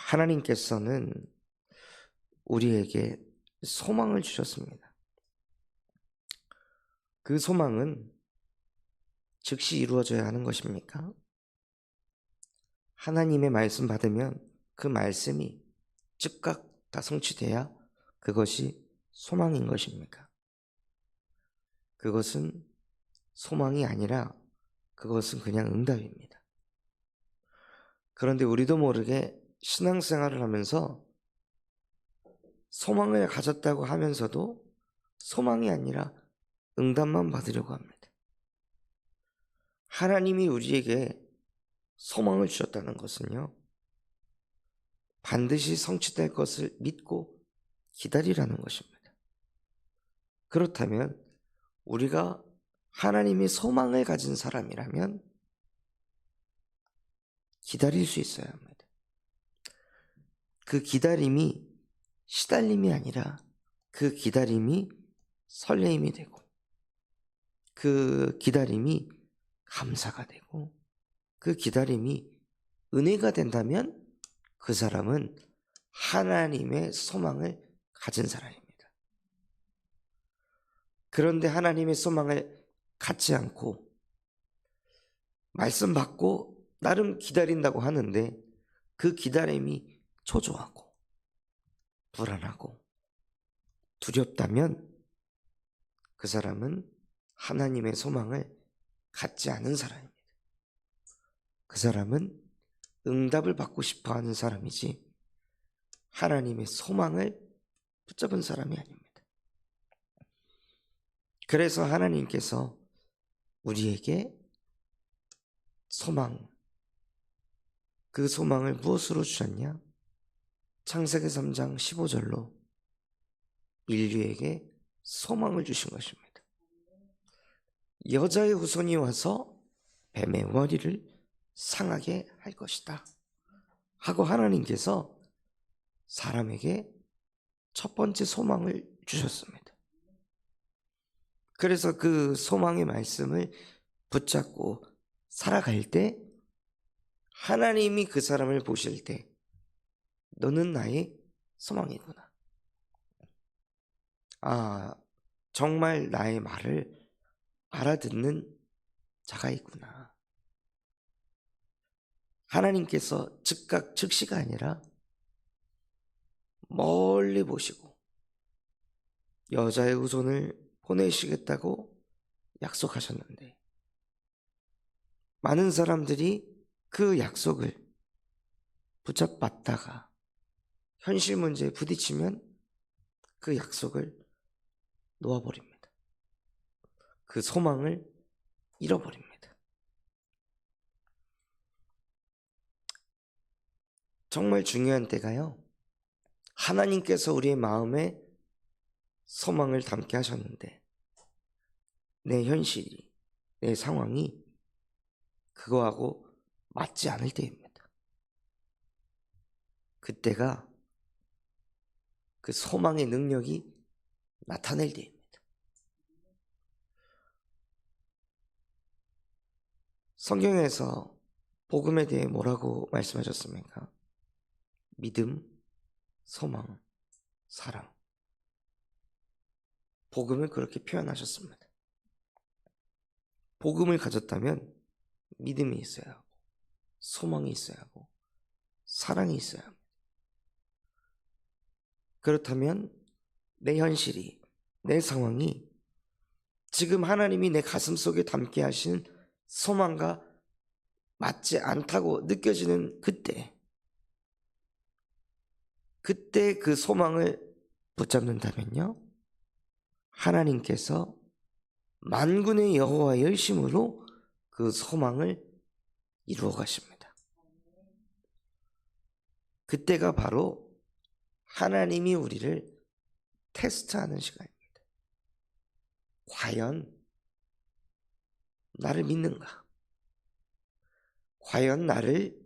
하나님께서는 우리에게 소망을 주셨습니다. 그 소망은 즉시 이루어져야 하는 것입니까? 하나님의 말씀 받으면 그 말씀이 즉각 다 성취돼야 그것이 소망인 것입니까? 그것은 소망이 아니라 그것은 그냥 응답입니다. 그런데 우리도 모르게 신앙생활을 하면서 소망을 가졌다고 하면서도 소망이 아니라 응답만 받으려고 합니다. 하나님이 우리에게 소망을 주셨다는 것은요, 반드시 성취될 것을 믿고 기다리라는 것입니다. 그렇다면 우리가 하나님의 소망을 가진 사람이라면 기다릴 수 있어야 합니다. 그 기다림이 시달림이 아니라 그 기다림이 설레임이 되고 그 기다림이 감사가 되고 그 기다림이 은혜가 된다면 그 사람은 하나님의 소망을 가진 사람입니다. 그런데 하나님의 소망을 갖지 않고 말씀 받고 나름 기다린다고 하는데 그 기다림이 초조하고 불안하고 두렵다면 그 사람은 하나님의 소망을 갖지 않은 사람입니다. 그 사람은 응답을 받고 싶어하는 사람이지 하나님의 소망을 붙잡은 사람이 아닙니다. 그래서 하나님께서 우리에게 소망, 그 소망을 무엇으로 주셨냐? 창세기 3장 15절로 인류에게 소망을 주신 것입니다. 여자의 후손이 와서 뱀의 머리를 상하게 할 것이다 하고 하나님께서 사람에게 첫 번째 소망을 주셨습니다. 그래서 그 소망의 말씀을 붙잡고 살아갈 때 하나님이 그 사람을 보실 때 너는 나의 소망이구나. 정말 나의 말을 알아듣는 자가 있구나. 하나님께서 즉각 즉시가 아니라 멀리 보시고 여자의 후손을 보내시겠다고 약속하셨는데 많은 사람들이 그 약속을 붙잡았다가 현실 문제에 부딪히면 그 약속을 놓아버립니다. 그 소망을 잃어버립니다. 정말 중요한 때가요, 하나님께서 우리의 마음에 소망을 담게 하셨는데 내 현실이, 내 상황이 그거하고 맞지 않을 때입니다. 그때가 그 소망의 능력이 나타낼 때입니다. 성경에서 복음에 대해 뭐라고 말씀하셨습니까? 믿음, 소망, 사랑. 복음을 그렇게 표현하셨습니다. 복음을 가졌다면 믿음이 있어야 하고 소망이 있어야 하고 사랑이 있어야 합니다. 그렇다면 내 현실이, 내 상황이 지금 하나님이 내 가슴 속에 담게 하신 소망과 맞지 않다고 느껴지는 그때 그 소망을 붙잡는다면요, 하나님께서 만군의 여호와의 열심으로 그 소망을 이루어 가십니다. 그때가 바로 하나님이 우리를 테스트하는 시간입니다. 과연 나를 믿는가? 과연 나를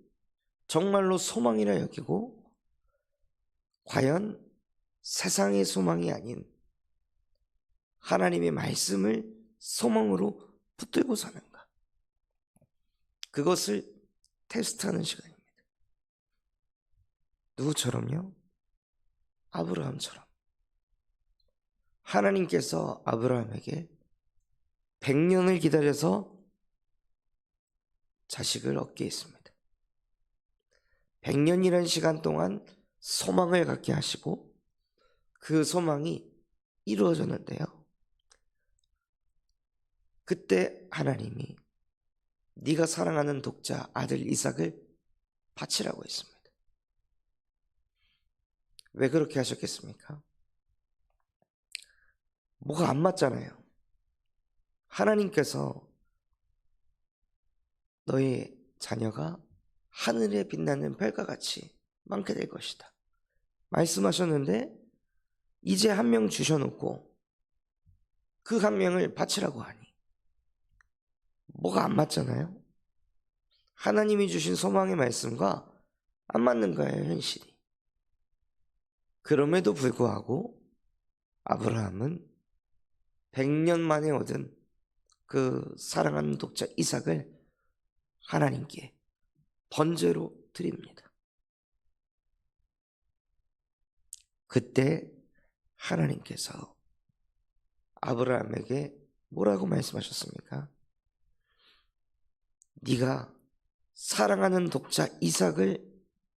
정말로 소망이라 여기고 과연 세상의 소망이 아닌 하나님의 말씀을 소망으로 붙들고 사는가? 그것을 테스트하는 시간입니다. 누구처럼요? 아브라함처럼. 하나님께서 아브라함에게 100년을 기다려서 자식을 얻게 했습니다. 100년이라는 시간 동안 소망을 갖게 하시고 그 소망이 이루어졌는데요. 그때 하나님이 네가 사랑하는 독자 아들 이삭을 바치라고 했습니다. 왜 그렇게 하셨겠습니까? 뭐가 안 맞잖아요. 하나님께서 너의 자녀가 하늘에 빛나는 별과 같이 많게 될 것이다 말씀하셨는데 이제 한 명 주셔놓고 그 한 명을 바치라고 하니 뭐가 안 맞잖아요. 하나님이 주신 소망의 말씀과 안 맞는 거예요, 현실이. 그럼에도 불구하고 아브라함은 100년 만에 얻은 그 사랑하는 독자 이삭을 하나님께 번제로 드립니다. 그때 하나님께서 아브라함에게 뭐라고 말씀하셨습니까? 네가 사랑하는 독자 이삭을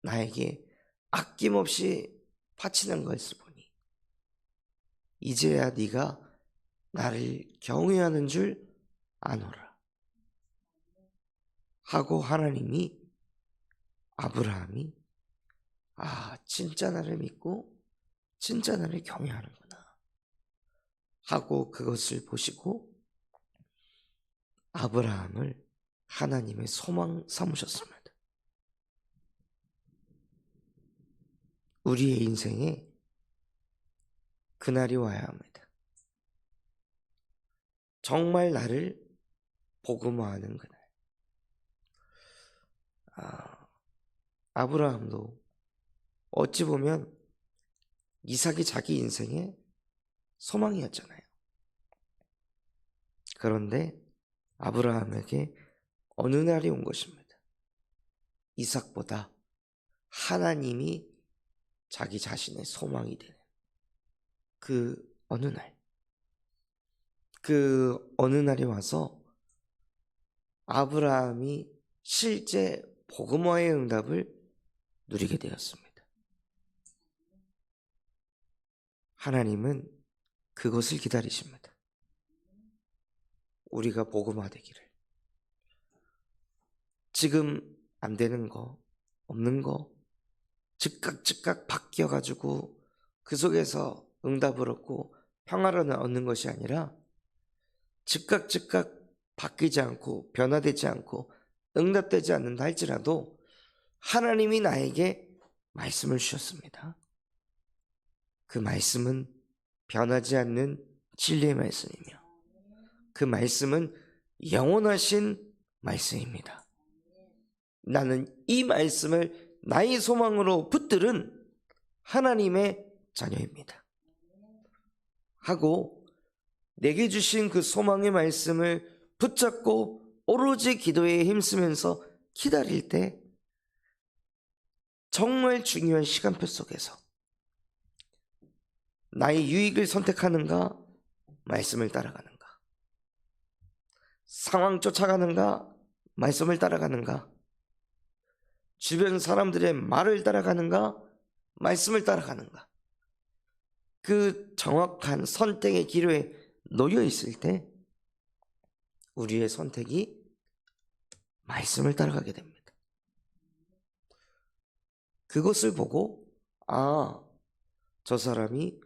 나에게 아낌없이 바치는 것을 보니 이제야 네가 나를 경외하는 줄 아노라 하고 하나님이 아브라함이 진짜 나를 믿고 진짜 나를 경외하는구나 하고 그것을 보시고 아브라함을 하나님의 소망 삼으셨습니다. 우리의 인생에 그날이 와야 합니다. 정말 나를 복음화하는 그날. 아브라함도 어찌 보면 이삭이 자기 인생의 소망이었잖아요. 그런데 아브라함에게 어느 날이 온 것입니다. 이삭보다 하나님이 자기 자신의 소망이 되는 그 어느 날, 그 어느 날이 와서 아브라함이 실제 복음화의 응답을 누리게 되었습니다. 하나님은 그것을 기다리십니다. 우리가 복음화되기를. 지금 안 되는 거, 없는 거 즉각 바뀌어가지고 그 속에서 응답을 얻고 평화를 얻는 것이 아니라 즉각 바뀌지 않고 변화되지 않고 응답되지 않는다 할지라도 하나님이 나에게 말씀을 주셨습니다. 그 말씀은 변하지 않는 진리의 말씀이며 그 말씀은 영원하신 말씀입니다. 나는 이 말씀을 나의 소망으로 붙들은 하나님의 자녀입니다 하고 내게 주신 그 소망의 말씀을 붙잡고 오로지 기도에 힘쓰면서 기다릴 때 정말 중요한 시간표 속에서 나의 유익을 선택하는가, 말씀을 따라가는가, 상황 쫓아가는가, 말씀을 따라가는가, 주변 사람들의 말을 따라가는가, 말씀을 따라가는가, 그 정확한 선택의 기로에 놓여 있을 때 우리의 선택이 말씀을 따라가게 됩니다. 그것을 보고 저 사람이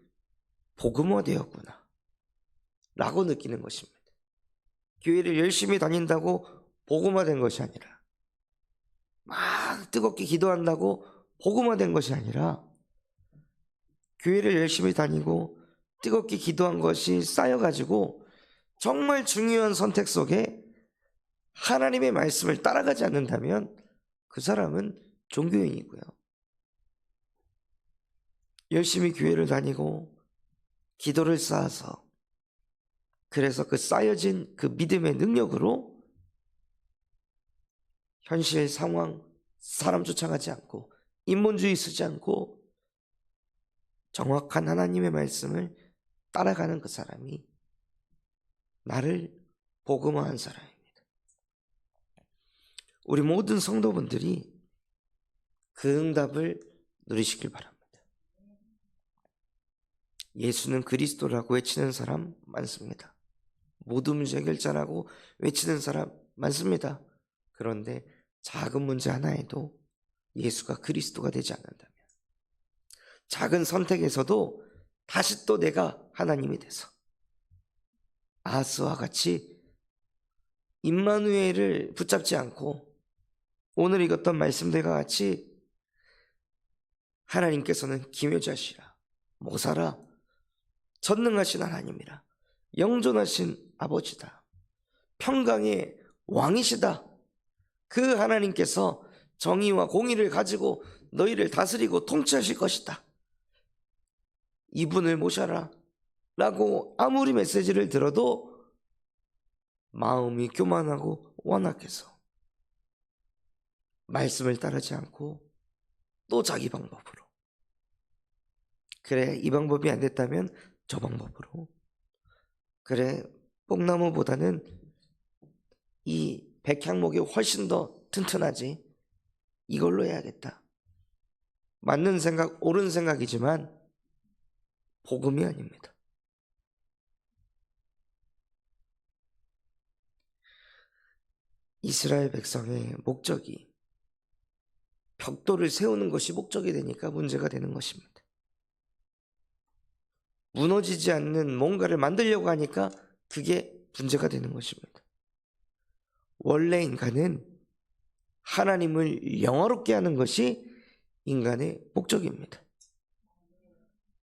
복음화 되었구나 라고 느끼는 것입니다. 교회를 열심히 다닌다고 복음화 된 것이 아니라 막 뜨겁게 기도한다고 복음화 된 것이 아니라 교회를 열심히 다니고 뜨겁게 기도한 것이 쌓여가지고 정말 중요한 선택 속에 하나님의 말씀을 따라가지 않는다면 그 사람은 종교인이고요. 열심히 교회를 다니고 기도를 쌓아서 그래서 그 쌓여진 그 믿음의 능력으로 현실 상황 사람 쫓아가지 않고 인본주의 쓰지 않고 정확한 하나님의 말씀을 따라가는 그 사람이 나를 복음화한 사람입니다. 우리 모든 성도분들이 그 응답을 누리시길 바랍니다. 예수는 그리스도라고 외치는 사람 많습니다. 모든 문제 해결자라고 외치는 사람 많습니다. 그런데 작은 문제 하나에도 예수가 그리스도가 되지 않는다면, 작은 선택에서도 다시 또 내가 하나님이 돼서 아하스와 같이 임마누엘을 붙잡지 않고 오늘 읽었던 말씀들과 같이 하나님께서는 기묘자시라, 모사라, 전능하신 하나님이라, 영존하신 아버지다, 평강의 왕이시다, 그 하나님께서 정의와 공의를 가지고 너희를 다스리고 통치하실 것이다, 이분을 모셔라 라고 아무리 메시지를 들어도 마음이 교만하고 완악해서 말씀을 따르지 않고 또 자기 방법으로, 그래 이 방법이 안 됐다면 저 방법으로, 그래 뽕나무보다는 이 백향목이 훨씬 더 튼튼하지, 이걸로 해야겠다. 맞는 생각, 옳은 생각이지만 복음이 아닙니다. 이스라엘 백성의 목적이 벽돌을 세우는 것이 목적이 되니까 문제가 되는 것입니다. 무너지지 않는 뭔가를 만들려고 하니까 그게 문제가 되는 것입니다. 원래 인간은 하나님을 영화롭게 하는 것이 인간의 목적입니다.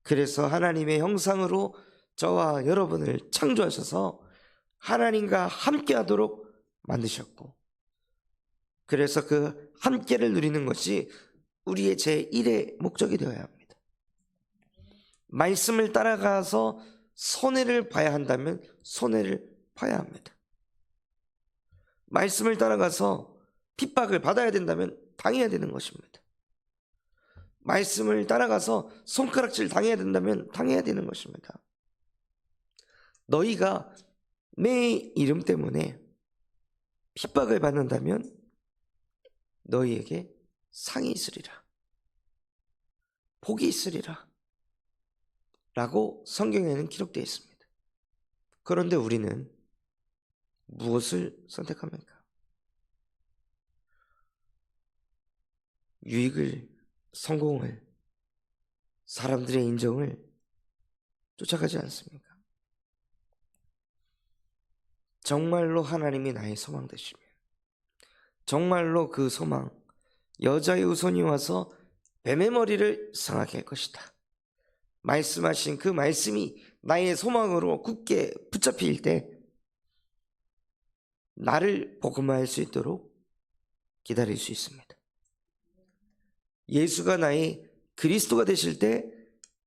그래서 하나님의 형상으로 저와 여러분을 창조하셔서 하나님과 함께 하도록 만드셨고, 그래서 그 함께를 누리는 것이 우리의 제1의 목적이 되어야 합니다. 말씀을 따라가서 손해를 봐야 한다면 손해를 봐야 합니다. 말씀을 따라가서 핍박을 받아야 된다면 당해야 되는 것입니다. 말씀을 따라가서 손가락질 당해야 된다면 당해야 되는 것입니다. 너희가 내 이름 때문에 핍박을 받는다면 너희에게 상이 있으리라, 복이 있으리라 라고 성경에는 기록되어 있습니다. 그런데 우리는 무엇을 선택합니까? 유익을, 성공을, 사람들의 인정을 쫓아가지 않습니까? 정말로 하나님이 나의 소망 되시면, 정말로 그 소망, 여자의 후손이 와서 뱀의 머리를 상하게 할 것이다, 말씀하신 그 말씀이 나의 소망으로 굳게 붙잡힐 때 나를 복음화할 수 있도록 기다릴 수 있습니다. 예수가 나의 그리스도가 되실 때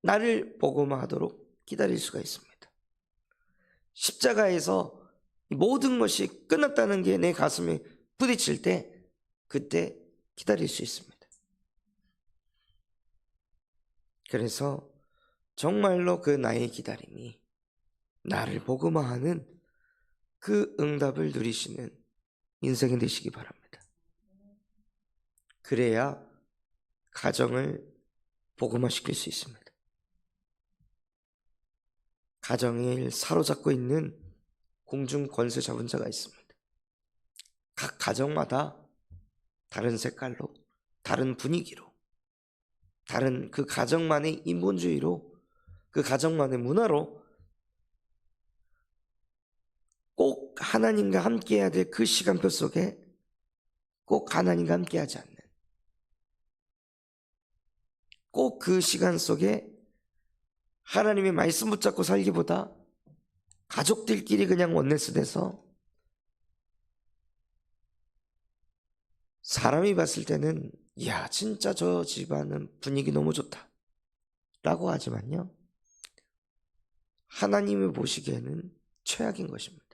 나를 복음화하도록 기다릴 수가 있습니다. 십자가에서 모든 것이 끝났다는 게 내 가슴에 부딪힐 때 그때 기다릴 수 있습니다. 그래서 정말로 그 나의 기다림이 나를 복음화하는 그 응답을 누리시는 인생이 되시기 바랍니다. 그래야 가정을 복음화시킬 수 있습니다. 가정을 사로잡고 있는 공중 권세 잡은 자가 있습니다. 각 가정마다 다른 색깔로, 다른 분위기로, 다른 그 가정만의 인본주의로, 그 가정만의 문화로 꼭 하나님과 함께 해야 될 그 시간표 속에 꼭 하나님과 함께 하지 않는, 꼭 그 시간 속에 하나님의 말씀 붙잡고 살기보다 가족들끼리 그냥 원네스 돼서 사람이 봤을 때는 야 진짜 저 집안은 분위기 너무 좋다 라고 하지만요, 하나님이 보시기에는 최악인 것입니다.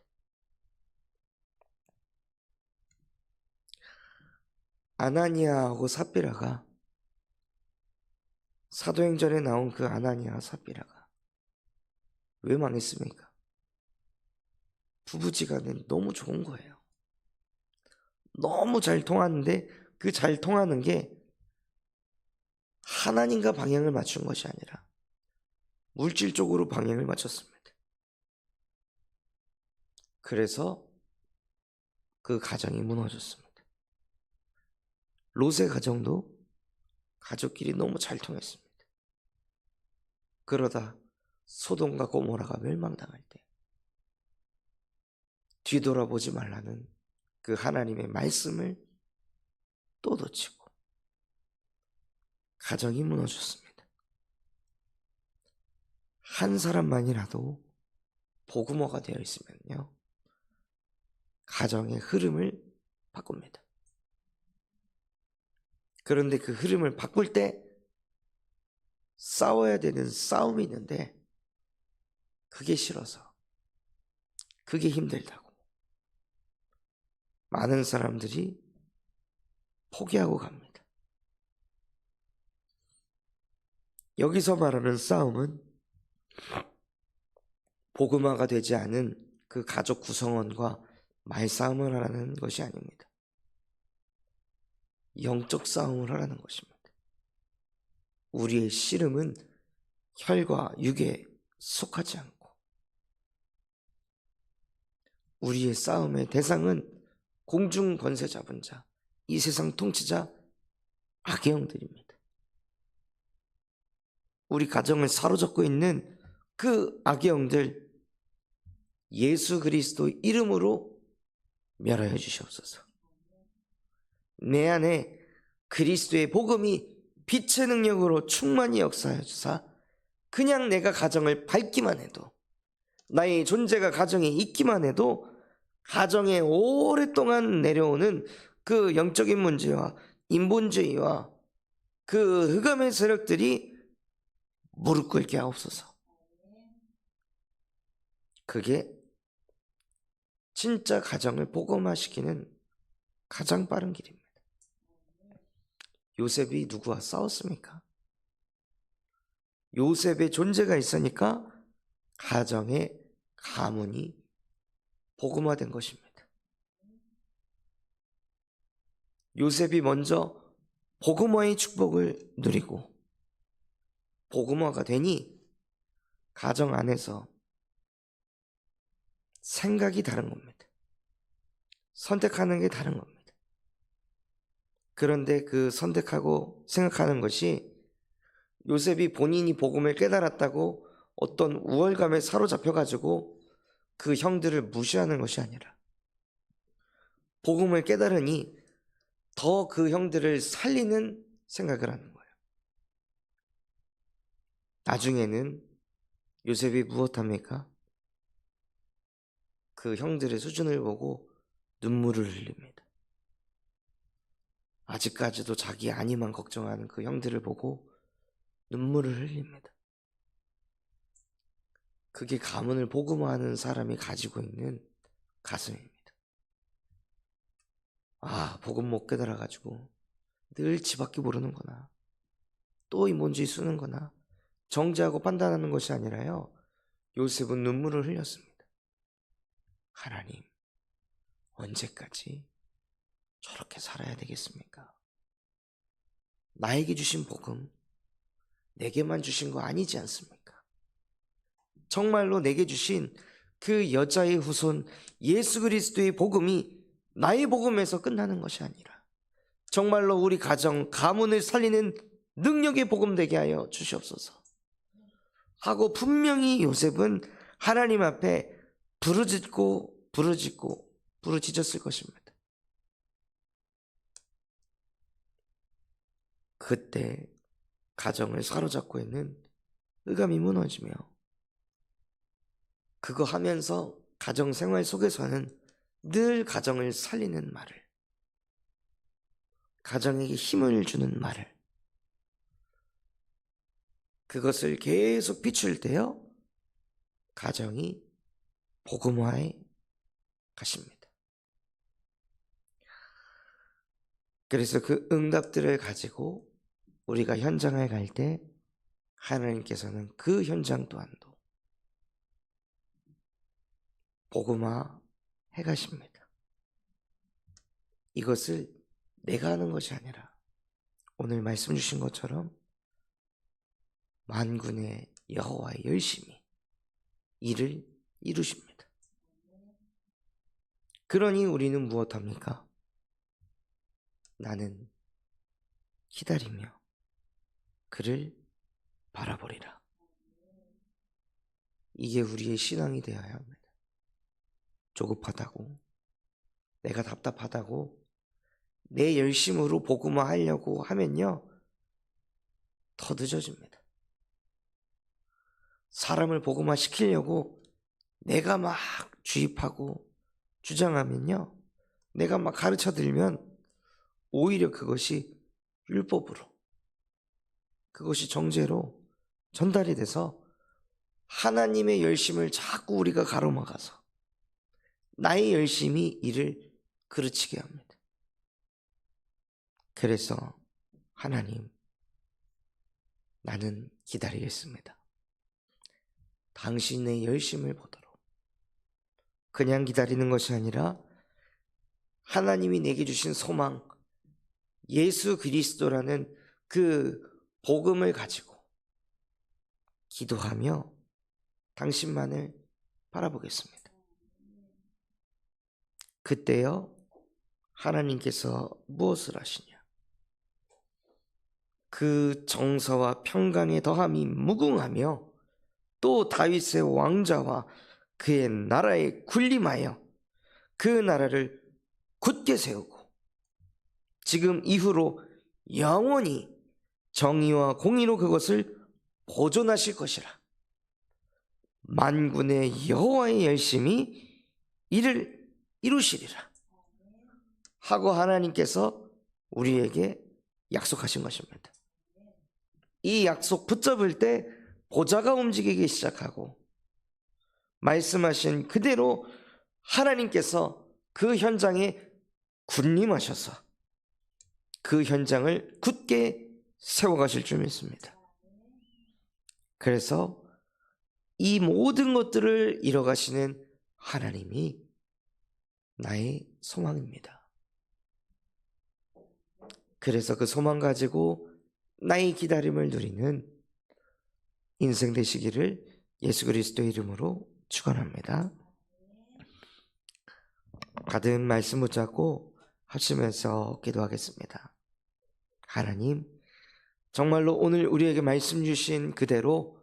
아나니아하고 삽비라가 사도행전에 나온 그 아나니아 삽비라가 왜 망했습니까? 부부지간에 너무 좋은 거예요. 너무 잘 통하는데 그 잘 통하는 게 하나님과 방향을 맞춘 것이 아니라 물질적으로 방향을 맞췄습니다. 그래서 그 가정이 무너졌습니다. 롯의 가정도 가족끼리 너무 잘 통했습니다. 그러다 소돔과 고모라가 멸망당할 때 뒤돌아보지 말라는 그 하나님의 말씀을 또 놓치고 가정이 무너졌습니다. 한 사람만이라도 복음화가 되어 있으면요, 가정의 흐름을 바꿉니다. 그런데 그 흐름을 바꿀 때 싸워야 되는 싸움이 있는데 그게 싫어서, 그게 힘들다고 많은 사람들이 포기하고 갑니다. 여기서 말하는 싸움은 복음화가 되지 않은 그 가족 구성원과 말싸움을 하라는 것이 아닙니다. 영적 싸움을 하라는 것입니다. 우리의 씨름은 혈과 육에 속하지 않고 우리의 싸움의 대상은 공중 권세 잡은 자, 이 세상 통치자, 악의 영들입니다. 우리 가정을 사로잡고 있는 그 악의 영들, 예수 그리스도 이름으로 멸하여 주시옵소서. 내 안에 그리스도의 복음이 빛의 능력으로 충만히 역사하여 주사 그냥 내가 가정을 밟기만 해도, 나의 존재가 가정에 있기만 해도 가정에 오랫동안 내려오는 그 영적인 문제와 인본주의와 그 흑암의 세력들이 무릎 꿇게 하옵소서. 그게 진짜 가정을 복음화시키는 가장 빠른 길입니다. 요셉이 누구와 싸웠습니까? 요셉의 존재가 있으니까 가정의 가문이 복음화된 것입니다. 요셉이 먼저 복음화의 축복을 누리고 복음화가 되니 가정 안에서 생각이 다른 겁니다. 선택하는 게 다른 겁니다. 그런데 그 선택하고 생각하는 것이 요셉이 본인이 복음을 깨달았다고 어떤 우월감에 사로잡혀가지고 그 형들을 무시하는 것이 아니라 복음을 깨달으니 더 그 형들을 살리는 생각을 하는 거예요. 나중에는 요셉이 무엇합니까? 그 형들의 수준을 보고 눈물을 흘립니다. 아직까지도 자기 안위만 걱정하는 그 형들을 보고 눈물을 흘립니다. 그게 가문을 복음화하는 사람이 가지고 있는 가슴입니다. 아, 복음 못 깨달아가지고 늘 지밖에 모르는구나, 또 인본주의 쓰는구나 정죄하고 판단하는 것이 아니라요, 요셉은 눈물을 흘렸습니다. 하나님, 언제까지 저렇게 살아야 되겠습니까? 나에게 주신 복음 내게만 주신 거 아니지 않습니까? 정말로 내게 주신 그 여자의 후손 예수 그리스도의 복음이 나의 복음에서 끝나는 것이 아니라 정말로 우리 가정, 가문을 살리는 능력의 복음 되게 하여 주시옵소서 하고 분명히 요셉은 하나님 앞에 부르짖었을 것입니다. 그때 가정을 사로잡고 있는 흑암이 무너지며 그거 하면서 가정 생활 속에서는 늘 가정을 살리는 말을, 가정에게 힘을 주는 말을, 그것을 계속 비출 때요 가정이 복음화에 가십니다. 그래서 그 응답들을 가지고 우리가 현장에 갈 때 하나님께서는 그 현장 또한도 복음화 해가십니다. 이것을 내가 하는 것이 아니라 오늘 말씀 주신 것처럼 만군의 여호와의 열심히 일을 이루십니다. 그러니 우리는 무엇합니까? 나는 기다리며 그를 바라보리라. 이게 우리의 신앙이 되어야 합니다. 조급하다고, 내가 답답하다고 내 열심으로 복음화하려고 하면요, 더 늦어집니다. 사람을 복음화시키려고 내가 막 주입하고 주장하면요, 내가 막 가르쳐들면 오히려 그것이 율법으로, 그것이 정죄로 전달이 돼서 하나님의 열심을 자꾸 우리가 가로막아서 나의 열심이 이를 그르치게 합니다. 그래서 하나님, 나는 기다리겠습니다. 당신의 열심을 보도록. 그냥 기다리는 것이 아니라 하나님이 내게 주신 소망, 예수 그리스도라는 그 복음을 가지고 기도하며 당신만을 바라보겠습니다. 그때요, 하나님께서 무엇을 하시냐? 그 정서와 평강의 더함이 무궁하며 또 다윗의 왕자와 그의 나라에 군림하여 그 나라를 굳게 세우고 지금 이후로 영원히 정의와 공의로 그것을 보존하실 것이라. 만군의 여호와의 열심히 이를 이루시리라 하고 하나님께서 우리에게 약속하신 것입니다. 이 약속 붙잡을 때 보좌가 움직이기 시작하고 말씀하신 그대로 하나님께서 그 현장에 군림하셔서 그 현장을 굳게 세워가실 줄 믿습니다. 그래서 이 모든 것들을 이뤄가시는 하나님이 나의 소망입니다. 그래서 그 소망 가지고 나의 기다림을 누리는 인생 되시기를 예수 그리스도의 이름으로 축원합니다. 가든 말씀 붙잡고 합심해서 기도하겠습니다. 하나님, 정말로 오늘 우리에게 말씀 주신 그대로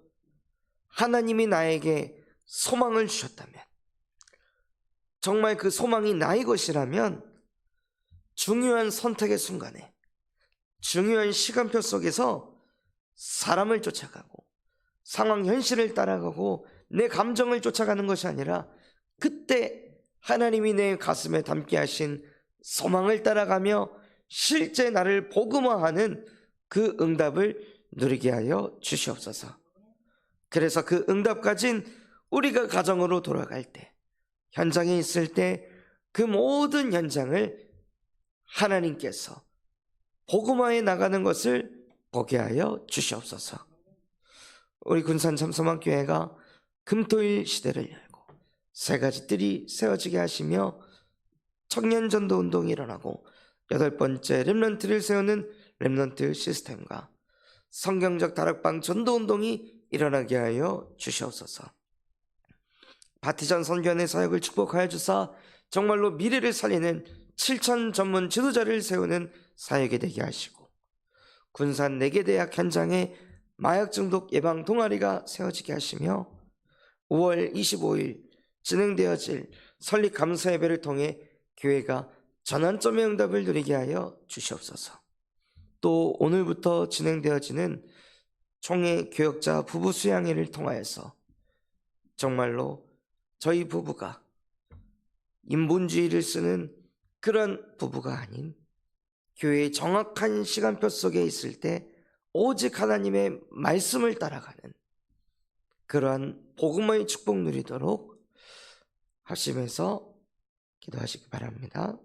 하나님이 나에게 소망을 주셨다면, 정말 그 소망이 나의 것이라면 중요한 선택의 순간에, 중요한 시간표 속에서 사람을 쫓아가고 상황 현실을 따라가고 내 감정을 쫓아가는 것이 아니라 그때 하나님이 내 가슴에 담게 하신 소망을 따라가며 실제 나를 복음화하는 그 응답을 누리게 하여 주시옵소서. 그래서 그 응답 가진 우리가 가정으로 돌아갈 때, 현장에 있을 때 그 모든 현장을 하나님께서 복음화해 나가는 것을 보게 하여 주시옵소서. 우리 군산 참소망교회가 금토일 시대를 열고 세 가지 뜰이 세워지게 하시며 청년 전도 운동이 일어나고 8번째 렘넌트를 세우는 렘넌트 시스템과 성경적 다락방 전도 운동이 일어나게 하여 주시옵소서. 바티전 선교원의 사역을 축복하여 주사 정말로 미래를 살리는 7천 전문 지도자를 세우는 사역이 되게 하시고 군산 4개 대학 현장에 마약 중독 예방 동아리가 세워지게 하시며 5월 25일 진행되어질 설립 감사 예배를 통해 교회가 전환점의 응답을 누리게 하여 주시옵소서. 또 오늘부터 진행되어지는 총회 교역자 부부 수양회를 통하여서 정말로 저희 부부가 인본주의를 쓰는 그런 부부가 아닌 교회의 정확한 시간표 속에 있을 때 오직 하나님의 말씀을 따라가는 그러한 복음의 축복 누리도록 합심해서 기도하시기 바랍니다.